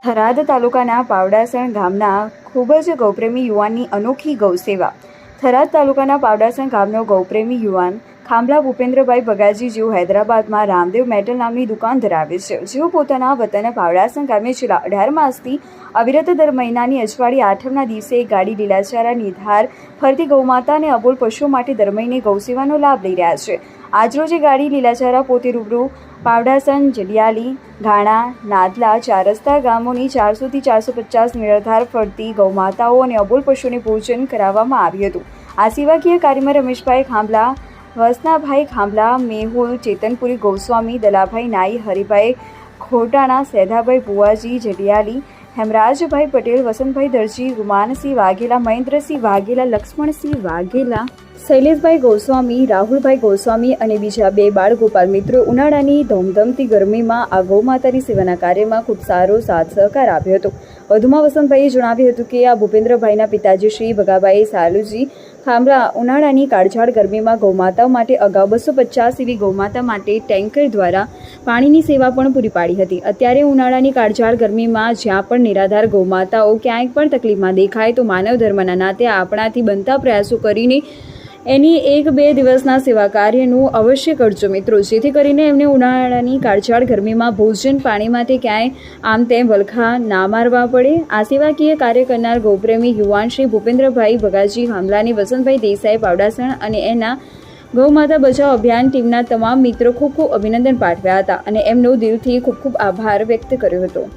થરાદ તાલુકાના પાવડાસણ ગામના ખૂબ જ ગૌપ્રેમી યુવાનની અનોખી ગૌસેવા। થરાદ તાલુકાના પાવડાસણ ગામનો ગૌપ્રેમી યુવાન ખાંભલા ભૂપેન્દ્રભાઈ બગાજી જેઓ હૈદરાબાદમાં રામદેવ મેટલ નામની દુકાન ધરાવે છે, જેઓ પોતાના વતન પાવડાસણ ગામે છેલ્લા 18 માસથી અવિરત દર મહિનાની અજવાળી આઠમના દિવસે એક ગાડી લીલાચારા નિધાર ફરતી ગૌમાતા અને અબોલ પશુઓ માટે દર મહિને ગૌસેવાનો લાભ લઈ રહ્યા છે। આજરોજ એ ગાડી લીલાચારા પોતે રૂબરૂ પાવડાસણ, જડિયાલી, ઘાણા, નાદલા, ચાર રસ્તા ગામોની 400 થી 450 નિરાધાર ફરતી ગૌમાતાઓ અને અબોલ પશુઓને ભોજન કરાવવામાં આવ્યું હતું। આ સેવાકીય કાર્યમાં રમેશભાઈ ખાંભલા, વસનાભાઈ ખાંભલા, મેહુલ ચેતનપુરી ગોસ્વામી, દલાભાઈ નાઈ, હરિભાઈ ખોટાણા, સેધાભાઈ બુવાજી જડિયાલી, હેમરાજભાઈ પટેલ, વસંતભાઈ દરજી, ગુમાનસિંહ વાઘેલા, મહેન્દ્રસિંહ વાઘેલા, લક્ષ્મણસિંહ વાઘેલા, શૈલેષભાઈ ગોસ્વામી, રાહુલભાઈ ગોસ્વામી અને બીજા 2 બાળ ગોપાલ મિત્રો ઉનાળાની ધમધમતી ગરમીમાં આ ગૌમાતાની સેવાના કાર્યમાં ખૂબ સારો સાથ સહકાર આપ્યો હતો। વધુમાં વસંતભાઈએ જણાવ્યું હતું કે આ ભૂપેન્દ્રભાઈના પિતાજી શ્રી ભગાભાઈ સાલુજી ખાંભલા ઉનાળાની કાળઝાળ ગરમીમાં ગૌમાતાઓ માટે અગાઉ 250 એવી ગૌમાતા માટે ટેન્કર દ્વારા પાણીની સેવા પણ પૂરી પાડી હતી। અત્યારે ઉનાળાની કાળઝાળ ગરમીમાં જ્યાં પણ નિરાધાર ગૌમાતાઓ ક્યાંય પણ તકલીફમાં દેખાય તો માનવ ધર્મના નાતે આપણાથી બનતા પ્રયાસો કરીને એની 1-2 દિવસના સેવા કાર્યનું અવશ્ય કરજો મિત્રો, જેથી કરીને એમને ઉનાળાની કાળઝાળ ગરમીમાં ભોજન પાણી માટે ક્યાંય આમ તેમ વલખા ના મારવા પડે। આ સેવાકીય કાર્ય કરનાર ગૌપ્રેમી યુવાન શ્રી ભૂપેન્દ્રભાઈ બગાજી ખાંભલાની વસંતભાઈ દેસાઈ પાવડાસણ અને એના ગૌમાતા બચાવ અભિયાન ટીમના તમામ મિત્રો ખૂબ ખૂબ અભિનંદન પાઠવ્યા હતા અને એમનો દિલથી ખૂબ ખૂબ આભાર વ્યક્ત કર્યો હતો।